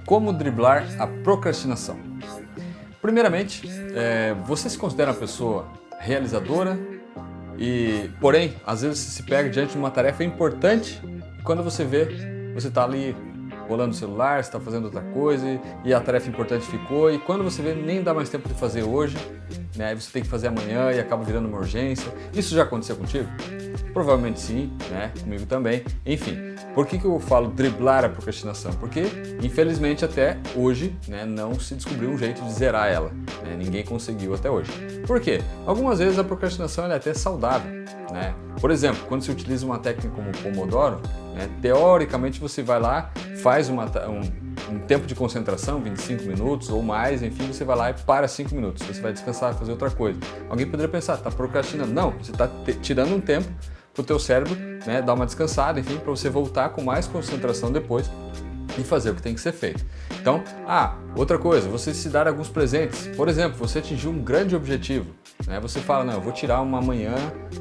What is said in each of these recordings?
Como driblar a procrastinação? Primeiramente, você se considera uma pessoa realizadora porém, às vezes você se pega diante de uma tarefa importante e quando você vê, você está ali rolando o celular, você está fazendo outra coisa e a tarefa importante ficou e quando você vê, nem dá mais tempo de fazer hoje, né? Você tem que fazer amanhã e acaba virando uma urgência. Isso já aconteceu contigo? Provavelmente sim, né? Comigo também. Enfim, por que eu falo driblar a procrastinação? Porque, infelizmente, até hoje, né, não se descobriu um jeito de zerar ela. Né? Ninguém conseguiu até hoje. Por quê? Algumas vezes a procrastinação é até saudável. Né? Por exemplo, quando se utiliza uma técnica como o Pomodoro, né, teoricamente você vai lá, faz um tempo de concentração, 25 minutos ou mais, enfim, você vai lá e para 5 minutos, você vai descansar, fazer outra coisa. Alguém poderia pensar, está procrastinando. Não, você está tirando um tempo para o teu cérebro, né, dar uma descansada, enfim, para você voltar com mais concentração depois e fazer o que tem que ser feito. Então, outra coisa, você se dar alguns presentes. Por exemplo, você atingiu um grande objetivo, né? Você fala, não, eu vou tirar uma manhã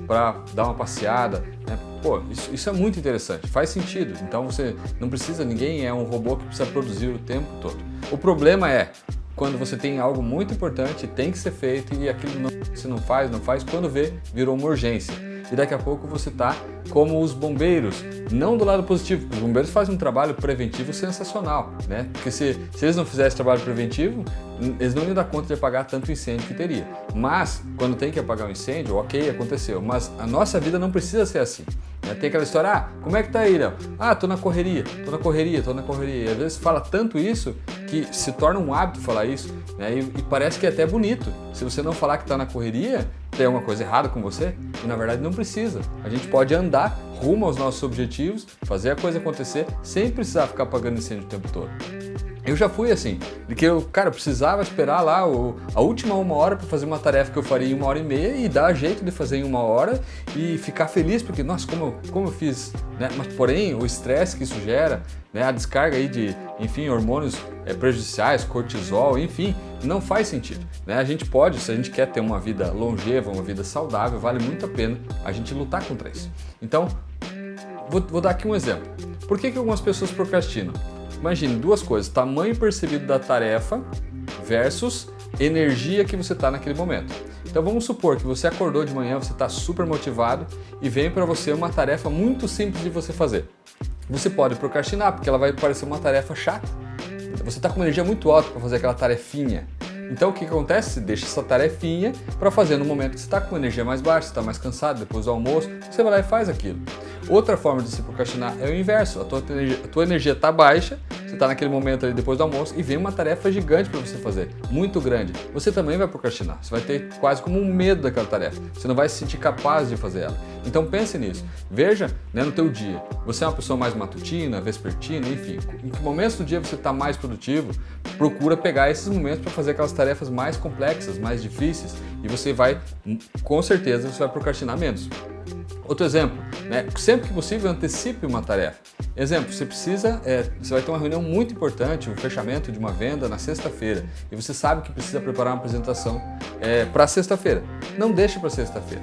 para dar uma passeada, né? Pô, isso é muito interessante, faz sentido. Então você não precisa, ninguém é um robô que precisa produzir o tempo todo. O problema é quando você tem algo muito importante, tem que ser feito e aquilo você não faz, quando vê, virou uma urgência. E daqui a pouco você está como os bombeiros, não do lado positivo, porque os bombeiros fazem um trabalho preventivo sensacional, né? Porque se eles não fizessem trabalho preventivo, eles não iam dar conta de apagar tanto incêndio que teria. Mas, quando tem que apagar um incêndio, ok, aconteceu, mas a nossa vida não precisa ser assim. Né? Tem aquela história, como é que tá aí, Léo? Tô na correria. E às vezes fala tanto isso que se torna um hábito falar isso, né? E parece que é até bonito. Se você não falar que está na correria, tem alguma coisa errada com você, e na verdade não precisa. A gente pode andar rumo aos nossos objetivos, fazer a coisa acontecer, sem precisar ficar apagando incêndio o tempo todo. Eu já fui assim, de que eu precisava esperar lá a última 1 hora para fazer uma tarefa que eu faria em 1h30 e dar jeito de fazer em 1 hora e ficar feliz, porque, nossa, como eu fiz, né? Mas, porém, o estresse que isso gera, né? A descarga aí de, enfim, hormônios prejudiciais, cortisol, enfim, não faz sentido. Né? A gente pode, se a gente quer ter uma vida longeva, uma vida saudável, vale muito a pena a gente lutar contra isso. Então, vou dar aqui um exemplo. Por que algumas pessoas procrastinam? Imagine duas coisas, tamanho percebido da tarefa versus energia que você está naquele momento. Então vamos supor que você acordou de manhã, você está super motivado e vem para você uma tarefa muito simples de você fazer. Você pode procrastinar porque ela vai parecer uma tarefa chata. Você está com uma energia muito alta para fazer aquela tarefinha. Então o que acontece? Você deixa essa tarefinha para fazer no momento que você está com energia mais baixa, você está mais cansado, depois do almoço, você vai lá e faz aquilo. Outra forma de se procrastinar é o inverso, a tua energia está baixa, você está naquele momento ali depois do almoço e vem uma tarefa gigante para você fazer, muito grande. Você também vai procrastinar, você vai ter quase como um medo daquela tarefa, você não vai se sentir capaz de fazer ela. Então pense nisso, veja, né, no teu dia, você é uma pessoa mais matutina, vespertina, enfim, em que momentos do dia você está mais produtivo, procura pegar esses momentos para fazer aquelas tarefas mais complexas, mais difíceis e você vai, com certeza, você vai procrastinar menos. Outro exemplo, né? Sempre que possível antecipe uma tarefa. Exemplo, você vai ter uma reunião muito importante, um fechamento de uma venda na sexta-feira e você sabe que precisa preparar uma apresentação para sexta-feira. Não deixe para sexta-feira.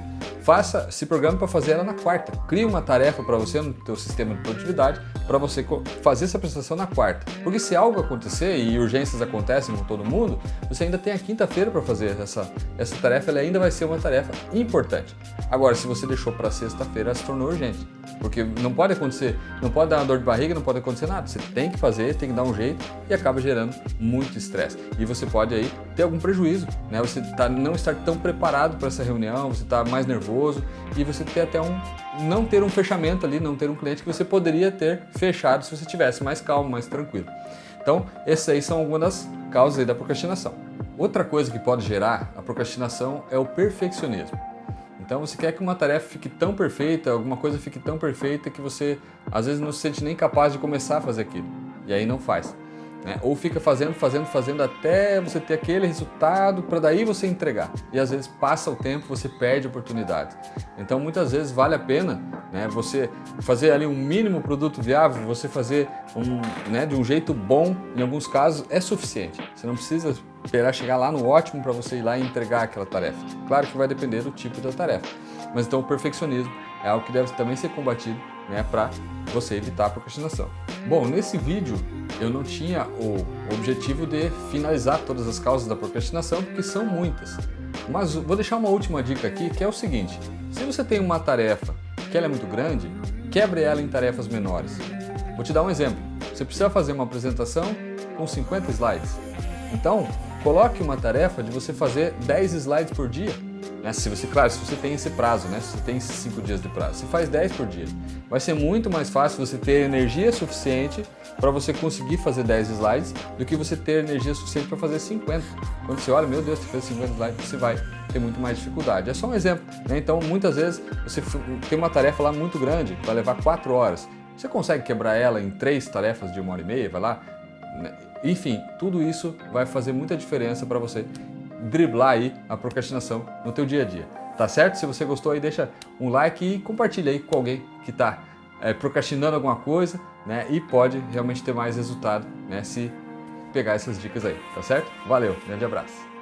Se programe para fazer ela na quarta. Crie uma tarefa para você no teu sistema de produtividade para você fazer essa apresentação na quarta. Porque se algo acontecer e urgências acontecem com todo mundo, você ainda tem a quinta-feira para fazer essa tarefa, ela ainda vai ser uma tarefa importante. Agora, se você deixou para sexta-feira, ela se tornou urgente. Porque não pode acontecer, não pode dar uma dor de barriga, não pode acontecer nada. Você tem que fazer, tem que dar um jeito e acaba gerando muito estresse. E você pode aí ter algum prejuízo, né? Você não estar tão preparado para essa reunião, você está mais nervoso e você ter até não ter um fechamento ali, não ter um cliente que você poderia ter fechado se você tivesse mais calmo, mais tranquilo. Então, essas aí são algumas das causas aí da procrastinação. Outra coisa que pode gerar a procrastinação é o perfeccionismo. Então você quer que uma tarefa fique tão perfeita, alguma coisa fique tão perfeita que você às vezes não se sente nem capaz de começar a fazer aquilo. E aí não faz. Né? Ou fica fazendo até você ter aquele resultado para daí você entregar. E às vezes passa o tempo, você perde oportunidades. Então muitas vezes vale a pena, né, você fazer ali um mínimo produto viável, você fazer de um jeito bom, em alguns casos é suficiente. Você não precisa esperar chegar lá no ótimo para você ir lá e entregar aquela tarefa. Claro que vai depender do tipo da tarefa. Mas então o perfeccionismo é algo que deve também ser combatido né, para você evitar a procrastinação. Bom, nesse vídeo eu não tinha o objetivo de finalizar todas as causas da procrastinação, porque são muitas. Mas vou deixar uma última dica aqui, que é o seguinte: se você tem uma tarefa que ela é muito grande, quebre ela em tarefas menores. Vou te dar um exemplo. Você precisa fazer uma apresentação com 50 slides. Então, coloque uma tarefa de você fazer 10 slides por dia. Né? Se você tem esse prazo, né? Se você tem esses 5 dias de prazo, você faz 10 por dia. Vai ser muito mais fácil você ter energia suficiente para você conseguir fazer 10 slides do que você ter energia suficiente para fazer 50. Quando você olha, meu Deus, você fez 50 slides, você vai ter muito mais dificuldade. É só um exemplo, né? Então, muitas vezes, você tem uma tarefa lá muito grande, vai levar 4 horas. Você consegue quebrar ela em 3 tarefas de 1h30, vai lá? Enfim, tudo isso vai fazer muita diferença para você driblar aí a procrastinação no teu dia a dia. Tá certo? Se você gostou aí, deixa um like e compartilha aí com alguém que está procrastinando alguma coisa, né? E pode realmente ter mais resultado, né? Se pegar essas dicas aí, tá certo? Valeu, grande abraço.